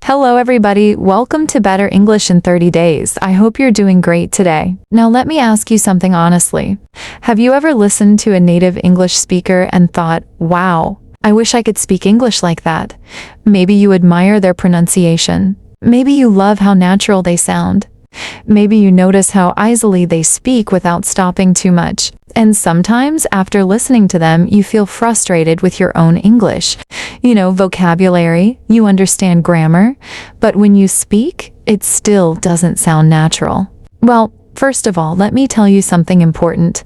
Hello everybody, welcome to Better English in 30 Days. I hope you're doing great today. Now let me ask you something honestly. Have you ever listened to a native English speaker and thought, wow, I wish I could speak English like that? Maybe you admire their pronunciation. Maybe you love how natural they sound. Maybe you notice how easily they speak without stopping too much. And sometimes, after listening to them, you feel frustrated with your own English. Vocabulary, you understand grammar, but when you speak, it still doesn't sound natural. Well, first of all, let me tell you something important.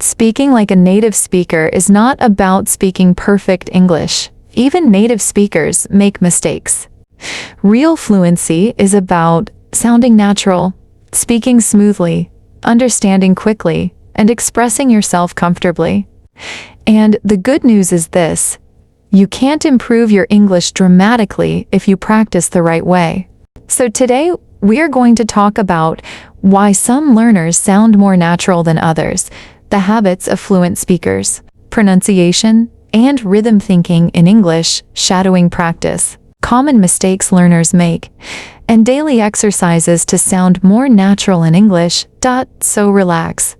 Speaking like a native speaker is not about speaking perfect English. Even native speakers make mistakes. Real fluency is about sounding natural, speaking smoothly, understanding quickly, and expressing yourself comfortably. And the good news is this: you can't improve your English dramatically if you practice the right way. So today, we are going to talk about why some learners sound more natural than others, the habits of fluent speakers, pronunciation, and rhythm thinking in English, shadowing practice, common mistakes learners make, and daily exercises to sound more natural in English. So relax.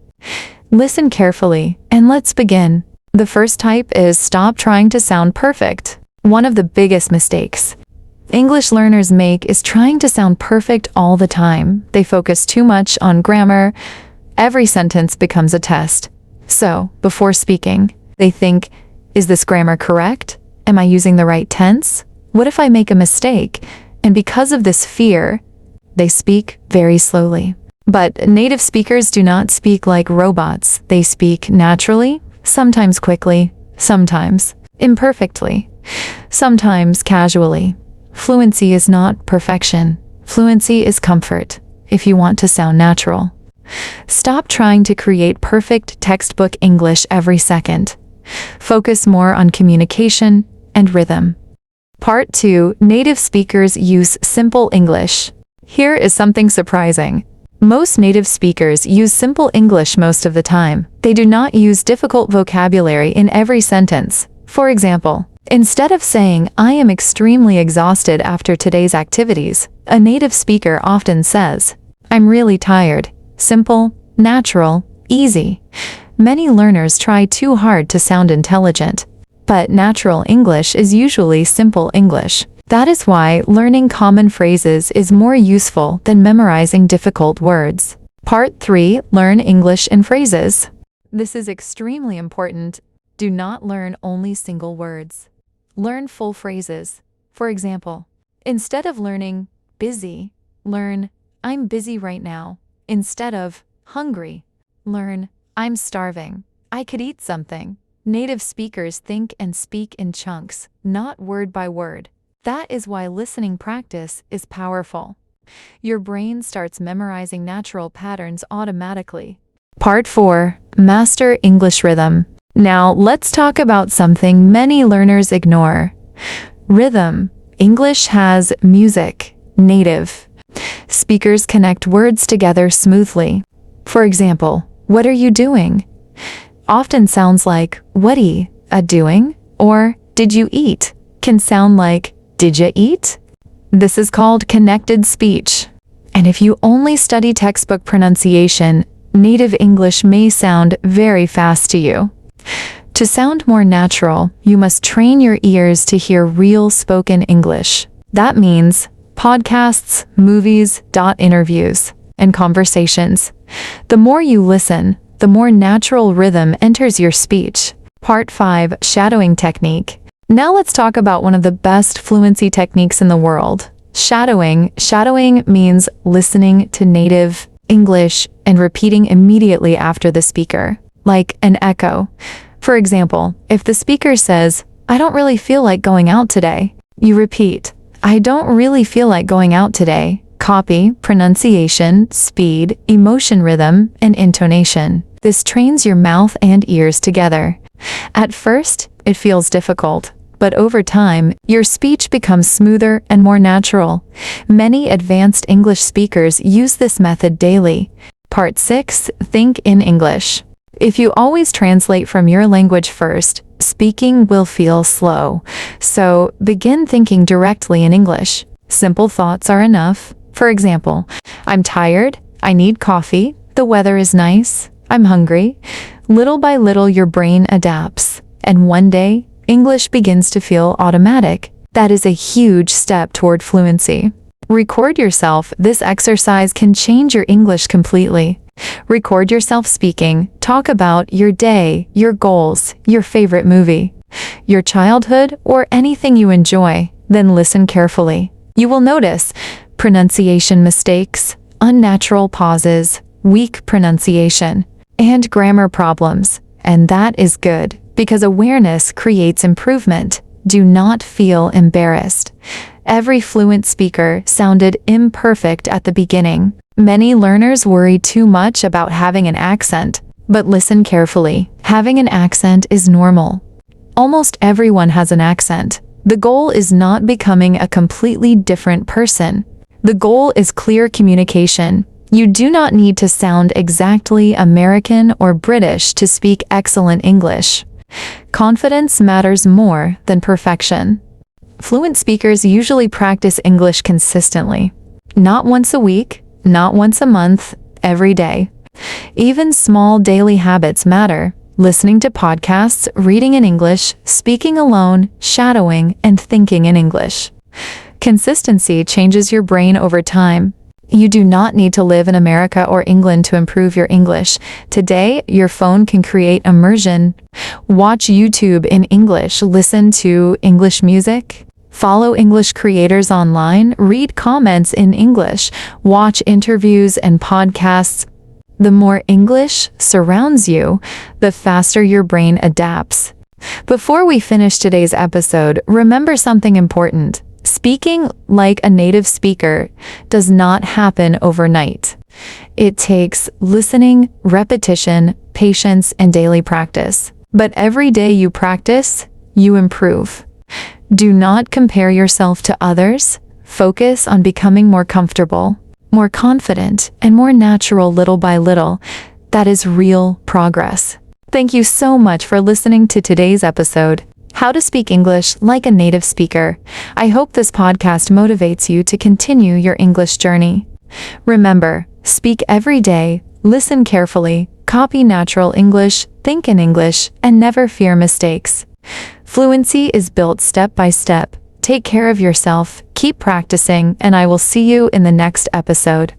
Listen carefully, and let's begin. The first type is stop trying to sound perfect. One of the biggest mistakes English learners make is trying to sound perfect all the time. They focus too much on grammar. Every sentence becomes a test. So, before speaking, they think, is this grammar correct? Am I using the right tense? What if I make a mistake? And because of this fear, they speak very slowly. But native speakers do not speak like robots. They speak naturally, sometimes quickly, sometimes imperfectly, sometimes casually. Fluency is not perfection. Fluency is comfort, if you want to sound natural. Stop trying to create perfect textbook English every second. Focus more on communication and rhythm. Part 2. Native speakers use simple English. Here is something surprising. Most native speakers use simple English most of the time. They do not use difficult vocabulary in every sentence. For example, instead of saying, I am extremely exhausted after today's activities, a native speaker often says, I'm really tired. Simple, natural, easy. Many learners try too hard to sound intelligent. But natural English is usually simple English. That is why learning common phrases is more useful than memorizing difficult words. Part 3. Learn English in phrases. This is extremely important. Do not learn only single words. Learn full phrases. For example, instead of learning busy, learn I'm busy right now. Instead of hungry, learn I'm starving. I could eat something. Native speakers think and speak in chunks, not word by word. That is why listening practice is powerful. Your brain starts memorizing natural patterns automatically. Part 4. Master English rhythm. Now, let's talk about something many learners ignore. Rhythm. English has music. Native speakers connect words together smoothly. For example, what are you doing? Often sounds like, what'y, a doing? Or, did you eat? Can sound like, did ya eat? This is called connected speech. And if you only study textbook pronunciation, native English may sound very fast to you. To sound more natural, you must train your ears to hear real spoken English. That means podcasts, movies, interviews, and conversations. The more you listen, the more natural rhythm enters your speech. Part 5. Shadowing technique. Now let's talk about one of the best fluency techniques in the world. Shadowing. Shadowing means listening to native English and repeating immediately after the speaker, like an echo. For example, if the speaker says, I don't really feel like going out today, you repeat, I don't really feel like going out today. Copy, pronunciation, speed, emotion rhythm, and intonation. This trains your mouth and ears together. At first, it feels difficult, but over time, your speech becomes smoother and more natural. Many advanced English speakers use this method daily. Part 6. Think in English. If you always translate from your language first, speaking will feel slow. So begin thinking directly in English. Simple thoughts are enough. For example, I'm tired, I need coffee, the weather is nice, I'm hungry. Little by little, your brain adapts, and one day, English begins to feel automatic. That is a huge step toward fluency. Record yourself. This exercise can change your English completely. Record yourself speaking. Talk about your day, your goals, your favorite movie, your childhood, or anything you enjoy. Then listen carefully. You will notice pronunciation mistakes, unnatural pauses, weak pronunciation, and grammar problems. And that is good, because awareness creates improvement. Do not feel embarrassed. Every fluent speaker sounded imperfect at the beginning. Many learners worry too much about having an accent, but listen carefully. Having an accent is normal. Almost everyone has an accent. The goal is not becoming a completely different person. The goal is clear communication. You do not need to sound exactly American or British to speak excellent English. Confidence matters more than perfection. Fluent speakers usually practice English consistently. Not once a week, not once a month, every day. Even small daily habits matter. Listening to podcasts, reading in English, speaking alone, shadowing, and thinking in English. Consistency changes your brain over time. You do not need to live in America or England to improve your English. Today, your phone can create immersion. Watch YouTube in English, listen to English music, follow English creators online, read comments in English, watch interviews and podcasts. The more English surrounds you, the faster your brain adapts. Before we finish today's episode, remember something important. Speaking like a native speaker does not happen overnight. It takes listening, repetition, patience, and daily practice. But every day you practice, you improve. Do not compare yourself to others. Focus on becoming more comfortable, more confident, and more natural little by little. That is real progress. Thank you so much for listening to today's episode. How to speak English like a native speaker. I hope this podcast motivates you to continue your English journey. Remember, speak every day, listen carefully, copy natural English, think in English, and never fear mistakes. Fluency is built step by step. Take care of yourself, keep practicing, and I will see you in the next episode.